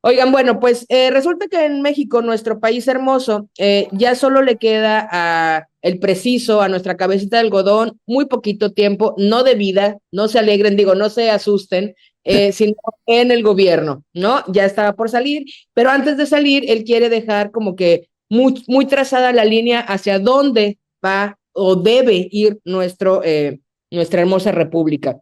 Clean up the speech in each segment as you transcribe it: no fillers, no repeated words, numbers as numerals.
Oigan, bueno, pues resulta que en México, nuestro país hermoso, ya solo le queda a el preciso, a nuestra cabecita de algodón, muy poquito tiempo, no de vida, no se alegren, digo, no se asusten, sino en el gobierno, ¿no? Ya estaba por salir, pero antes de salir, él quiere dejar como que muy trazada la línea hacia dónde va o debe ir nuestra hermosa república.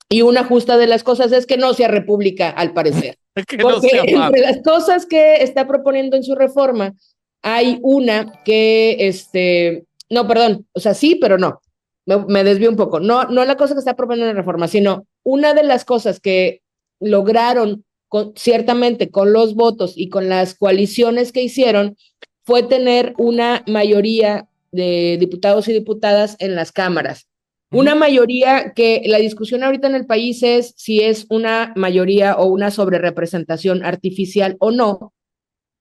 Y una justa de las cosas es que no sea república, al parecer. Que no Porque sea papa. entre las cosas que está proponiendo en su reforma, hay una que, no, perdón, o sea, sí, pero no. Me desvío un poco. No, no la cosa que está proponiendo en la reforma, sino una de las cosas que lograron ciertamente con los votos y con las coaliciones que hicieron fue tener una mayoría de diputados y diputadas en las cámaras. Una mayoría que la discusión ahorita en el país es si es una mayoría o una sobrerepresentación artificial o no.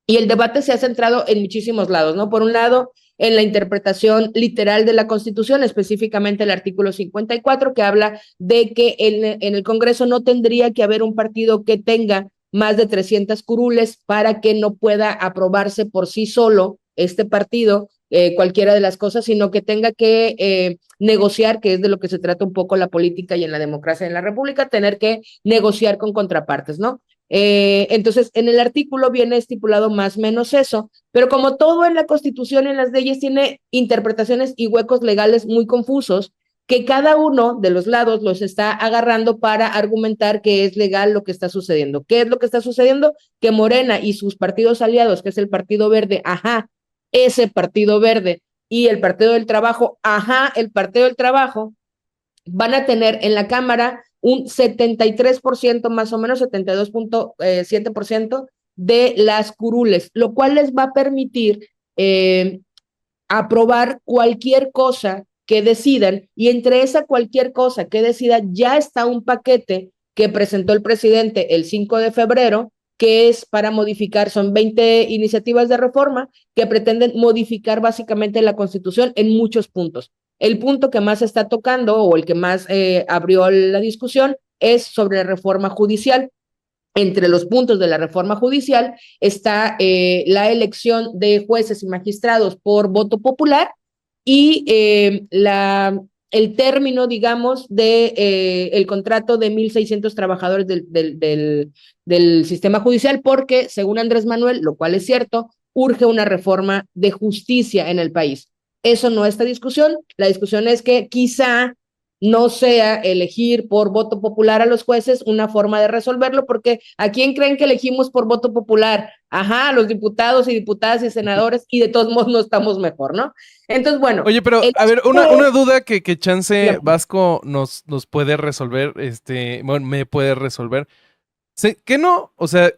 Y el debate se ha centrado en muchísimos lados, ¿no? Por un lado, en la interpretación literal de la Constitución, específicamente el artículo 54, que habla de que en el Congreso no tendría que haber un partido que tenga más de 300 curules para que no pueda aprobarse por sí solo este partido, cualquiera de las cosas, sino que tenga que negociar, que es de lo que se trata un poco la política y en la democracia en la República, tener que negociar con contrapartes, ¿no? Entonces, en el artículo viene estipulado más o menos eso, pero como todo en la Constitución y en las leyes tiene interpretaciones y huecos legales muy confusos, que cada uno de los lados los está agarrando para argumentar que es legal lo que está sucediendo. ¿Qué es lo que está sucediendo? Que Morena y sus partidos aliados, que es el Partido Verde, ajá, ese Partido Verde y el Partido del Trabajo, ajá, el Partido del Trabajo, van a tener en la Cámara un 73%, más o menos 72.7% de las curules, lo cual les va a permitir aprobar cualquier cosa que decidan, y entre esa cualquier cosa que decidan ya está un paquete que presentó el presidente el 5 de febrero, que es para modificar, son 20 iniciativas de reforma que pretenden modificar básicamente la Constitución en muchos puntos. El punto que más está tocando o el que más abrió la discusión es sobre la reforma judicial. Entre los puntos de la reforma judicial está la elección de jueces y magistrados por voto popular y el término, digamos, de el contrato de 1,600 trabajadores del sistema judicial, porque según Andrés Manuel, lo cual es cierto, urge una reforma de justicia en el país. Eso no es esta discusión. La discusión es que quizá no sea elegir por voto popular a los jueces una forma de resolverlo, porque ¿a quién creen que elegimos por voto popular? Ajá, a los diputados y diputadas y senadores, y de todos modos no estamos mejor, ¿no? Entonces, bueno. Oye, pero a ver, una duda que Chance Vasco nos puede resolver, bueno, me puede resolver. ¿Qué no? O sea,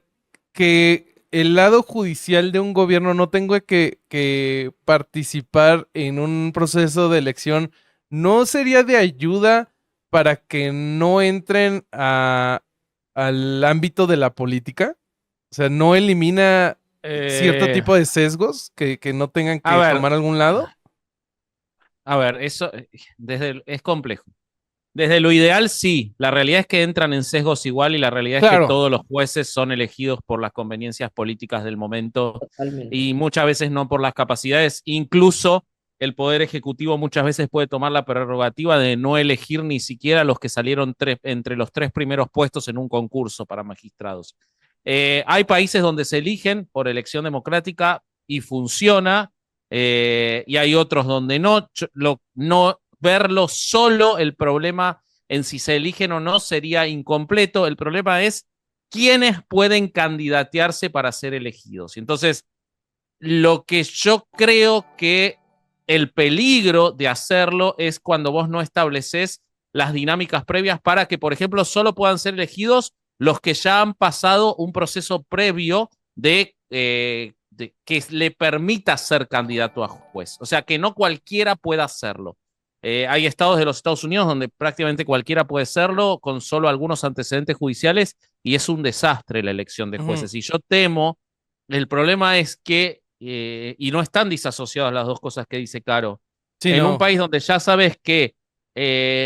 que el lado judicial de un gobierno no tenga que participar en un proceso de elección, ¿no sería de ayuda para que no entren al ámbito de la política? O sea, ¿no elimina cierto tipo de sesgos que no tengan que tomar algún lado? A ver, eso es complejo. Desde lo ideal, sí. La realidad es que entran en sesgos igual y la realidad es que todos los jueces son elegidos por las conveniencias políticas del momento. Totalmente. Y muchas veces no por las capacidades. Incluso el Poder Ejecutivo muchas veces puede tomar la prerrogativa de no elegir ni siquiera los que salieron entre los 3 primeros puestos en un concurso para magistrados. Hay países donde se eligen por elección democrática y funciona, y hay otros donde no. No verlo solo, el problema en si se eligen o no sería incompleto. El problema es quiénes pueden candidatearse para ser elegidos. Entonces, lo que yo creo que el peligro de hacerlo es cuando vos no estableces las dinámicas previas para que, por ejemplo, solo puedan ser elegidos los que ya han pasado un proceso previo de que le permita ser candidato a juez. O sea, que no cualquiera pueda hacerlo. Hay estados de los Estados Unidos donde prácticamente cualquiera puede serlo con solo algunos antecedentes judiciales y es un desastre la elección de jueces. Y yo temo, el problema es que, y no están disasociadas las dos cosas que dice Caro, en un país donde ya sabes que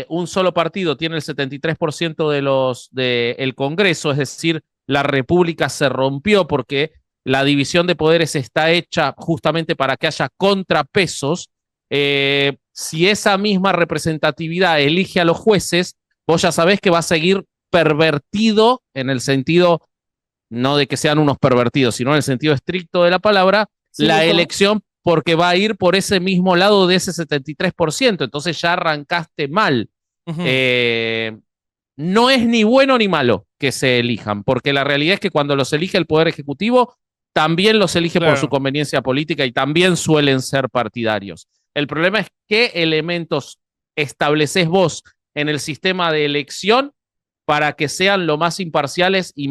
un solo partido tiene el 73% del Congreso, es decir, la república se rompió porque la división de poderes está hecha justamente para que haya contrapesos. Si esa misma representatividad elige a los jueces, vos ya sabés que va a seguir pervertido en el sentido, no de que sean unos pervertidos, sino en el sentido estricto de la palabra, sí, la elección, porque va a ir por ese mismo lado de ese 73%, entonces ya arrancaste mal. No es ni bueno ni malo que se elijan, porque la realidad es que cuando los elige el Poder Ejecutivo, también los elige por su conveniencia política y también suelen ser partidarios. El problema es qué elementos estableces vos en el sistema de elección para que sean lo más imparciales y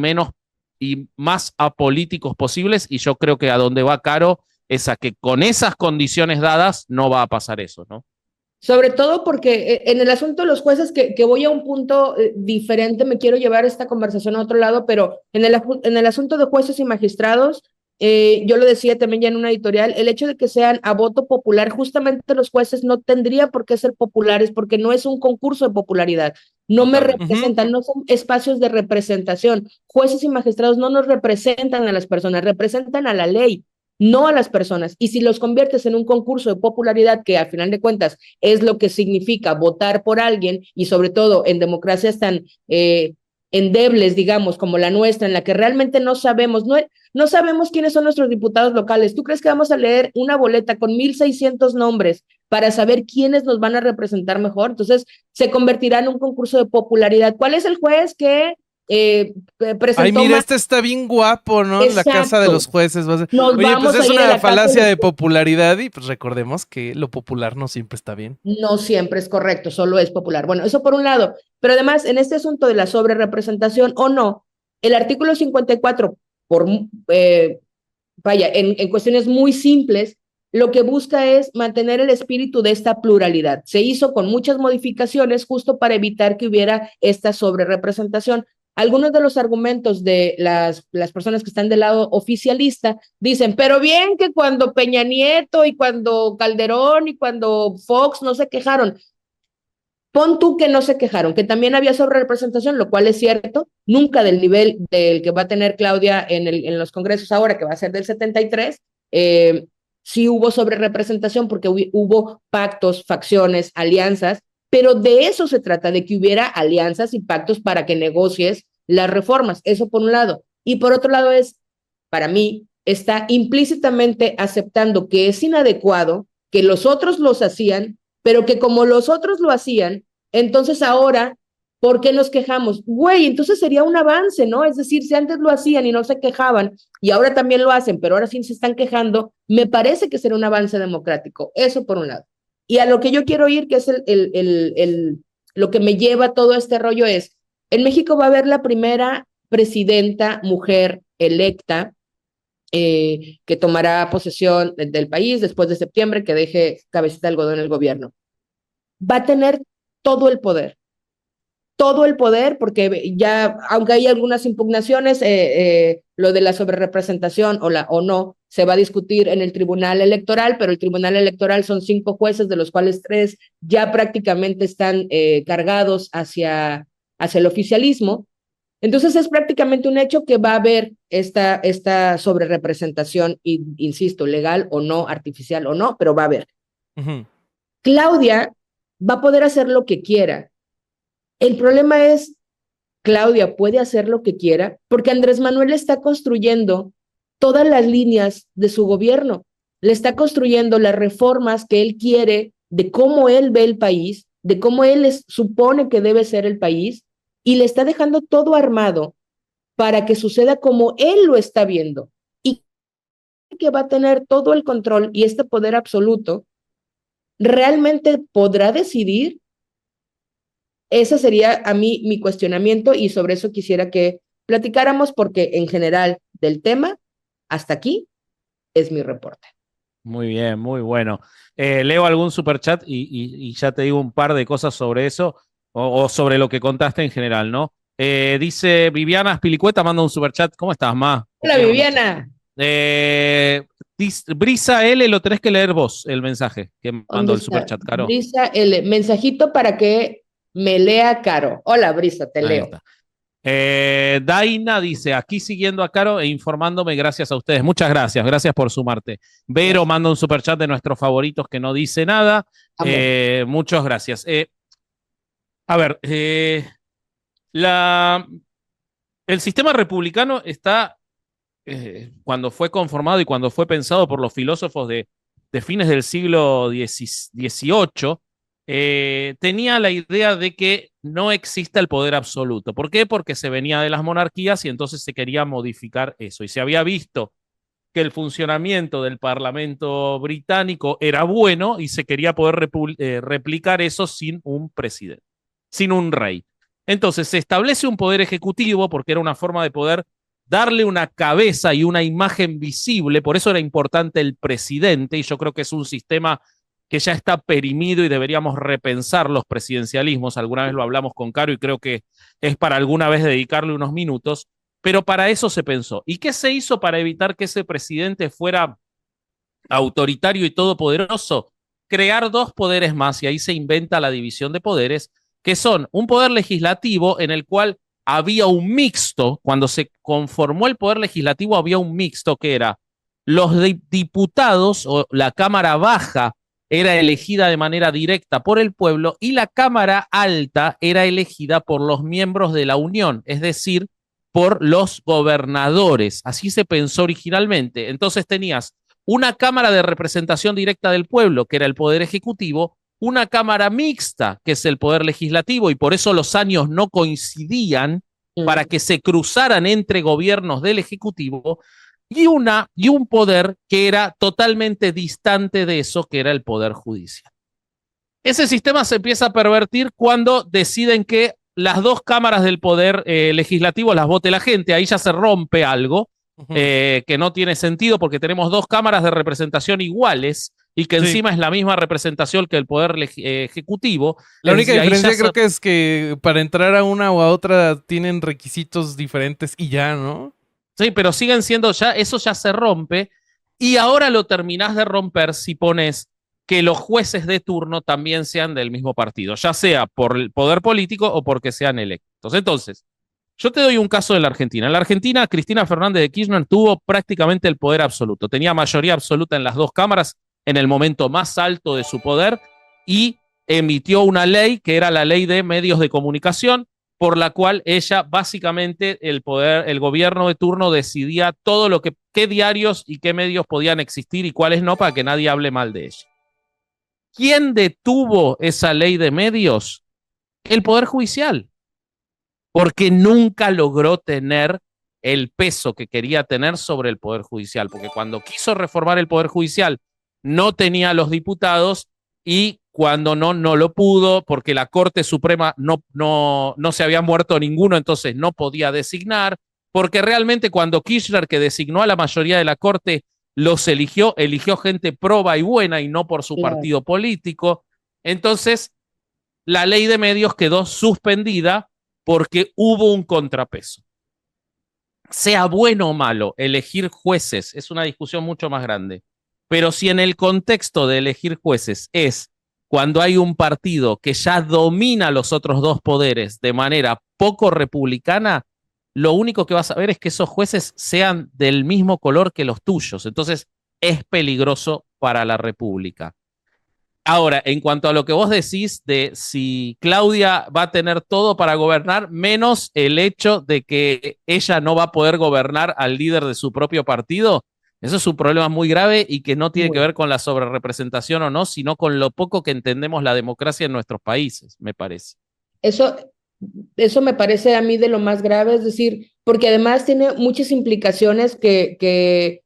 más apolíticos posibles, y yo creo que a donde va Caro es a que con esas condiciones dadas no va a pasar eso, ¿no? Sobre todo porque en el asunto de los jueces, que voy a un punto diferente, me quiero llevar esta conversación a otro lado, pero en el asunto de jueces y magistrados, yo lo decía también ya en una editorial, el hecho de que sean a voto popular, justamente los jueces no tendría por qué ser populares, porque no es un concurso de popularidad, no me representan, no son espacios de representación. Jueces y magistrados no nos representan a las personas, representan a la ley, no a las personas. Y si los conviertes en un concurso de popularidad, que al final de cuentas es lo que significa votar por alguien, y sobre todo en democracias tan endebles, digamos, como la nuestra, en la que realmente no sabemos quiénes son nuestros diputados locales. ¿Tú crees que vamos a leer una boleta con 1,600 nombres para saber quiénes nos van a representar mejor? Entonces se convertirá en un concurso de popularidad. ¿Cuál es el juez que presentó? Ay, mira, este está bien guapo, ¿no? En la casa de los jueces. Oye, pues es una falacia de popularidad y pues recordemos que lo popular no siempre está bien. No siempre es correcto, solo es popular. Bueno, eso por un lado. Pero además, en este asunto de la sobrerepresentación o no, el artículo 54, en cuestiones muy simples, lo que busca es mantener el espíritu de esta pluralidad. Se hizo con muchas modificaciones justo para evitar que hubiera esta sobrerepresentación. Algunos de los argumentos de las personas que están del lado oficialista dicen, pero bien que cuando Peña Nieto y cuando Calderón y cuando Fox no se quejaron, pon tú que no se quejaron, que también había sobrerepresentación, lo cual es cierto, nunca del nivel del que va a tener Claudia en los congresos ahora, que va a ser del 73, sí hubo sobrerepresentación porque hubo pactos, facciones, alianzas, pero de eso se trata, de que hubiera alianzas y pactos para que negocies las reformas, eso por un lado. Y por otro lado para mí, está implícitamente aceptando que es inadecuado, que los otros los hacían, pero que como los otros lo hacían, entonces ahora, ¿por qué nos quejamos? Güey, entonces sería un avance, ¿no? Es decir, si antes lo hacían y no se quejaban, y ahora también lo hacen, pero ahora sí se están quejando, me parece que será un avance democrático. Eso por un lado. Y a lo que yo quiero ir, que es lo que me lleva todo este rollo es, en México va a haber la primera presidenta mujer electa que tomará posesión del país después de septiembre, que deje cabecita de algodón en el gobierno. Va a tener todo el poder, porque ya, aunque hay algunas impugnaciones, lo de la sobrerepresentación o no, se va a discutir en el Tribunal Electoral, pero el Tribunal Electoral son 5 jueces, de los cuales 3 ya prácticamente están cargados hacia el oficialismo. Entonces es prácticamente un hecho que va a haber esta sobrerepresentación, insisto, legal o no, artificial o no, pero va a haber. Claudia va a poder hacer lo que quiera. El problema es, Claudia puede hacer lo que quiera porque Andrés Manuel está construyendo todas las líneas de su gobierno, le está construyendo las reformas que él quiere, de cómo él ve el país, de cómo él supone que debe ser el país, y le está dejando todo armado para que suceda como él lo está viendo, y que va a tener todo el control y este poder absoluto. ¿Realmente podrá decidir? Ese sería a mí mi cuestionamiento, y sobre eso quisiera que platicáramos, porque en general del tema, hasta aquí es mi reporte. Muy bien, muy bueno. Leo algún superchat y ya te digo un par de cosas sobre eso o sobre lo que contaste en general, ¿no? Dice Viviana Spilicueta, manda un superchat. ¿Cómo estás, Ma? Hola, Viviana. Brisa L, lo tenés que leer vos, el mensaje que mandó el superchat, Caro. Brisa L, mensajito para que me lea Caro. Hola, Brisa, te leo. Daina dice, aquí siguiendo a Caro e informándome gracias a ustedes. Muchas gracias por sumarte. Vero manda un superchat de nuestros favoritos que no dice nada. Muchas gracias. A ver, el sistema republicano está, cuando fue conformado y cuando fue pensado por los filósofos de fines del siglo XVIII, tenía la idea de que no exista el poder absoluto. ¿Por qué? Porque se venía de las monarquías y entonces se quería modificar eso. Y se había visto que el funcionamiento del Parlamento británico era bueno y se quería poder replicar eso sin un presidente, sin un rey. Entonces se establece un poder ejecutivo porque era una forma de poder darle una cabeza y una imagen visible, por eso era importante el presidente, y yo creo que es un sistema que ya está perimido y deberíamos repensar los presidencialismos. Alguna vez lo hablamos con Caro y creo que es para alguna vez dedicarle unos minutos, pero para eso se pensó. ¿Y qué se hizo para evitar que ese presidente fuera autoritario y todopoderoso? Crear dos poderes más, y ahí se inventa la división de poderes, que son un poder legislativo en el cual había un mixto. Cuando se conformó el poder legislativo había un mixto que era los diputados o la Cámara Baja era elegida de manera directa por el pueblo y la Cámara Alta era elegida por los miembros de la Unión, es decir, por los gobernadores. Así se pensó originalmente. Entonces tenías una Cámara de representación directa del pueblo, que era el Poder Ejecutivo, una Cámara mixta, que es el Poder Legislativo, y por eso los años no coincidían para que se cruzaran entre gobiernos del Ejecutivo, y un poder que era totalmente distante de eso, que era el Poder Judicial. Ese sistema se empieza a pervertir cuando deciden que las dos cámaras del Poder Legislativo las vote la gente. Ahí ya se rompe algo que no tiene sentido porque tenemos dos cámaras de representación iguales y que encima es la misma representación que el Poder Ejecutivo. La única diferencia creo que es que para entrar a una o a otra tienen requisitos diferentes y ya, ¿no? Sí, pero siguen siendo eso ya se rompe y ahora lo terminás de romper si pones que los jueces de turno también sean del mismo partido, ya sea por el poder político o porque sean electos. Entonces, yo te doy un caso de la Argentina. En la Argentina, Cristina Fernández de Kirchner tuvo prácticamente el poder absoluto. Tenía mayoría absoluta en las dos cámaras en el momento más alto de su poder y emitió una ley que era la ley de medios de comunicación, por la cual ella básicamente el gobierno de turno decidía todo lo qué diarios y qué medios podían existir y cuáles no, para que nadie hable mal de ella. ¿Quién detuvo esa ley de medios? El Poder Judicial, porque nunca logró tener el peso que quería tener sobre el Poder Judicial, porque cuando quiso reformar el Poder Judicial no tenía los diputados y cuando no lo pudo, porque la Corte Suprema no se había muerto ninguno, entonces no podía designar, porque realmente cuando Kirchner, que designó a la mayoría de la Corte, los eligió gente proba y buena y no por su partido político. Entonces, la ley de medios quedó suspendida porque hubo un contrapeso. Sea bueno o malo, elegir jueces es una discusión mucho más grande. Pero si en el contexto de elegir jueces es cuando hay un partido que ya domina los otros dos poderes de manera poco republicana, lo único que vas a ver es que esos jueces sean del mismo color que los tuyos. Entonces es peligroso para la República. Ahora, en cuanto a lo que vos decís de si Claudia va a tener todo para gobernar, menos el hecho de que ella no va a poder gobernar al líder de su propio partido, eso es un problema muy grave y que no tiene que ver con la sobrerepresentación o no, sino con lo poco que entendemos la democracia en nuestros países, me parece. Eso me parece a mí de lo más grave, es decir, porque además tiene muchas implicaciones que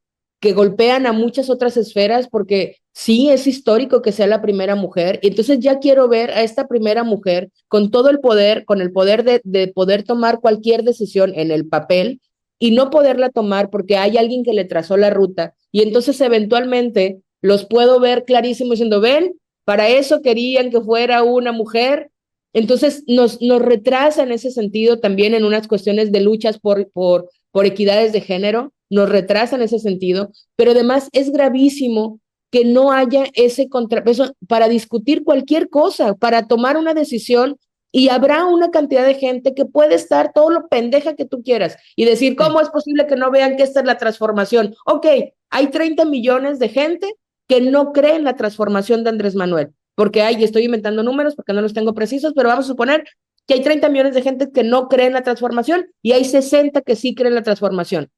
golpean a muchas otras esferas, porque sí es histórico que sea la primera mujer, y entonces ya quiero ver a esta primera mujer con todo el poder, con el poder de poder tomar cualquier decisión en el papel, y no poderla tomar porque hay alguien que le trazó la ruta, y entonces eventualmente los puedo ver clarísimo diciendo, ven, para eso querían que fuera una mujer. Entonces nos retrasa en ese sentido también en unas cuestiones de luchas por equidades de género, nos retrasa en ese sentido, pero además es gravísimo que no haya ese contrapeso para discutir cualquier cosa, para tomar una decisión Y habrá una cantidad de gente que puede estar todo lo pendeja que tú quieras y decir, ¿cómo es posible que no vean que esta es la transformación? Ok, hay 30 millones de gente que no cree en la transformación de Andrés Manuel, porque estoy inventando números porque no los tengo precisos, pero vamos a suponer que hay 30 millones de gente que no cree en la transformación y hay 60 que sí creen en la transformación.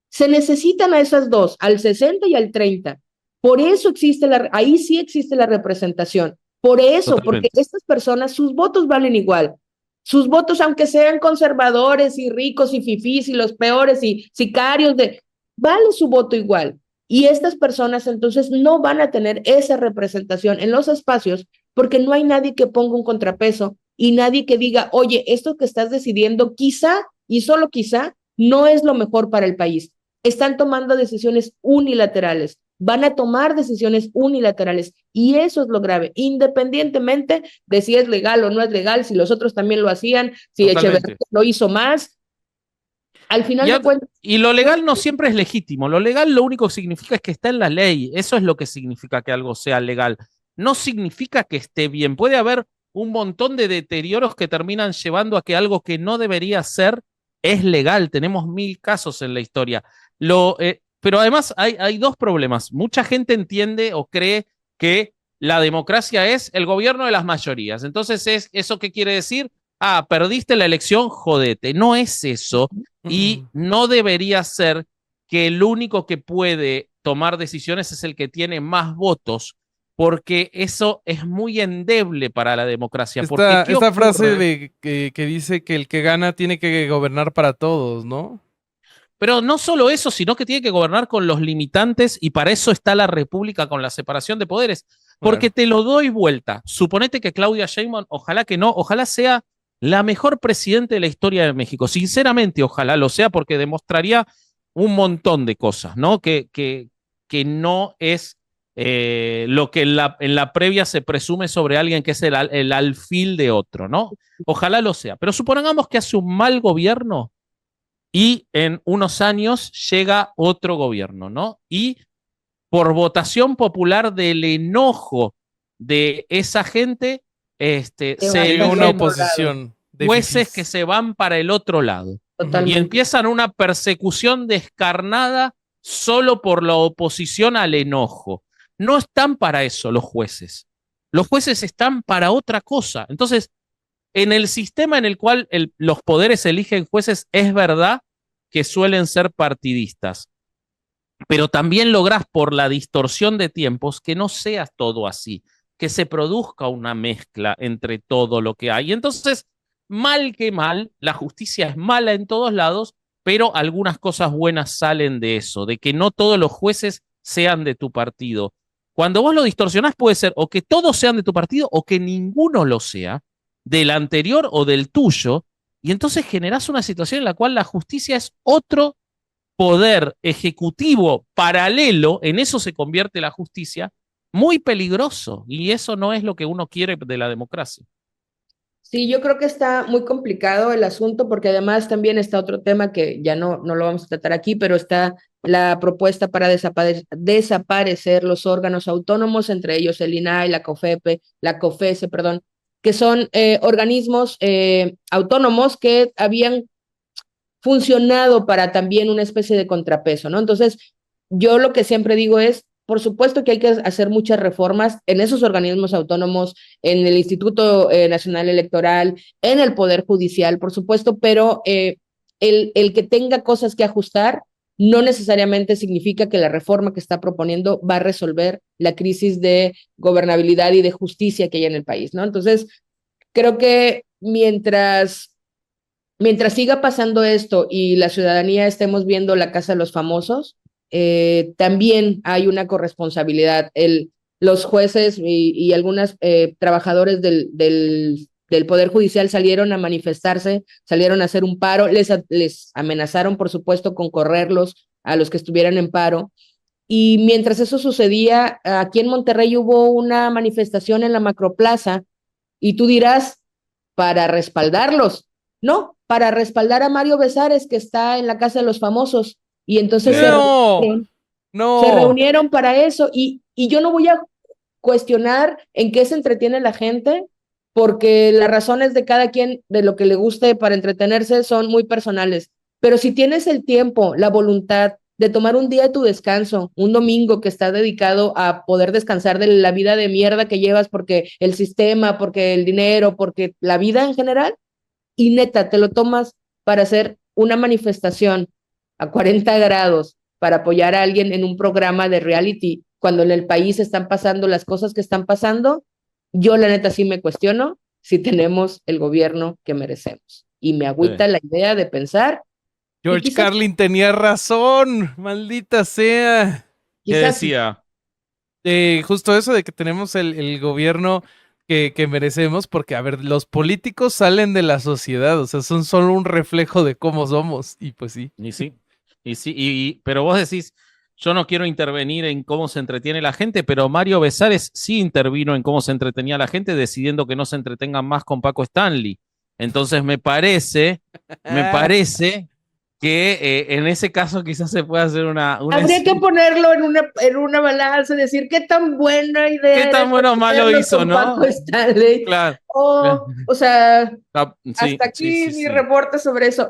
Se necesitan a esas dos, al 60 y al 30. Por eso ahí sí existe la representación. Por eso, porque estas personas, sus votos valen igual. Sus votos, aunque sean conservadores y ricos y fifís y los peores y sicarios, vale su voto igual. Y estas personas entonces no van a tener esa representación en los espacios porque no hay nadie que ponga un contrapeso y nadie que diga, oye, esto que estás decidiendo quizá y solo quizá no es lo mejor para el país. Están tomando decisiones unilaterales, van a tomar decisiones unilaterales y eso es lo grave, independientemente de si es legal o no es legal, si los otros también lo hacían, si Echeverría lo hizo más. Al final de cuentas. Y lo legal no siempre es legítimo. Lo legal lo único que significa es que está en la ley. Eso es lo que significa que algo sea legal. No significa que esté bien. Puede haber un montón de deterioros que terminan llevando a que algo que no debería ser es legal. Tenemos 1000 casos en la historia. Pero además hay dos problemas. Mucha gente entiende o cree que la democracia es el gobierno de las mayorías. Entonces, ¿eso qué quiere decir? Perdiste la elección, jodete. No es eso. Y no debería ser que el único que puede tomar decisiones es el que tiene más votos, porque eso es muy endeble para la democracia. Esta frase que dice que el que gana tiene que gobernar para todos, ¿no? Pero no solo eso, sino que tiene que gobernar con los limitantes y para eso está la república con la separación de poderes. Porque te lo doy vuelta. Suponete que Claudia Sheinbaum, ojalá que no, ojalá sea la mejor presidente de la historia de México. Sinceramente, ojalá lo sea porque demostraría un montón de cosas, ¿no? Que no es lo que en la previa se presume sobre alguien que es el alfil de otro, ¿no? Ojalá lo sea. Pero supongamos que hace un mal gobierno y en unos años llega otro gobierno, ¿no? Y por votación popular del enojo de esa gente, se una oposición. Jueces que se van para el otro lado. Totalmente. Y empiezan una persecución descarnada solo por la oposición al enojo. No están para eso los jueces. Los jueces están para otra cosa. Entonces, en el sistema en el cual los poderes eligen jueces, es verdad que suelen ser partidistas, pero también lográs por la distorsión de tiempos que no sea todo así, que se produzca una mezcla entre todo lo que hay. Entonces, mal que mal, la justicia es mala en todos lados, pero algunas cosas buenas salen de eso, de que no todos los jueces sean de tu partido. Cuando vos lo distorsionás puede ser o que todos sean de tu partido o que ninguno lo sea, del anterior o del tuyo, y entonces generás una situación en la cual la justicia es otro poder ejecutivo paralelo, en eso se convierte la justicia, muy peligroso, y eso no es lo que uno quiere de la democracia. Sí, yo creo que está muy complicado el asunto porque además también está otro tema que ya no lo vamos a tratar aquí, pero está la propuesta para desaparecer los órganos autónomos, entre ellos el INAI, la COFESE, perdón, que son organismos autónomos que habían funcionado para también una especie de contrapeso, ¿no? Entonces, yo lo que siempre digo es, por supuesto que hay que hacer muchas reformas en esos organismos autónomos, en el Instituto Nacional Electoral, en el Poder Judicial, por supuesto, pero el que tenga cosas que ajustar no necesariamente significa que la reforma que está proponiendo va a resolver la crisis de gobernabilidad y de justicia que hay en el país, ¿no? Entonces, creo que mientras siga pasando esto y la ciudadanía estemos viendo La Casa de los Famosos, también hay una corresponsabilidad. Los jueces y algunos trabajadores del Poder Judicial salieron a manifestarse, salieron a hacer un paro, les amenazaron, por supuesto, con correrlos a los que estuvieran en paro. Y mientras eso sucedía, aquí en Monterrey hubo una manifestación en la Macroplaza, y tú dirás, para respaldarlos. No, para respaldar a Mario Besares, que está en La Casa de los Famosos. Y entonces se reunieron para eso. Y yo no voy a cuestionar en qué se entretiene la gente, porque las razones de cada quien, de lo que le guste para entretenerse, son muy personales. Pero si tienes el tiempo, la voluntad de tomar un día de tu descanso, un domingo que está dedicado a poder descansar de la vida de mierda que llevas porque el sistema, porque el dinero, porque la vida en general, y neta, te lo tomas para hacer una manifestación a 40 grados para apoyar a alguien en un programa de reality, cuando en el país están pasando las cosas que están pasando, yo la neta sí me cuestiono si tenemos el gobierno que merecemos. Y me agüita la idea de pensar. George Carlin tenía razón, maldita sea. ¿Qué decía? Justo eso de que tenemos el gobierno que merecemos, porque, a ver, los políticos salen de la sociedad, o sea, son solo un reflejo de cómo somos, y pues sí. Pero vos decís, yo no quiero intervenir en cómo se entretiene la gente, pero Mario Besares sí intervino en cómo se entretenía la gente, decidiendo que no se entretengan más con Paco Stanley. Entonces me parece que en ese caso quizás se pueda hacer una Habría que ponerlo en una balanza y decir qué tan buena idea. Qué tan bueno o malo hizo, ¿no? Paco Stanley. Claro. O sea, Sí, hasta aquí mi reporte sobre eso.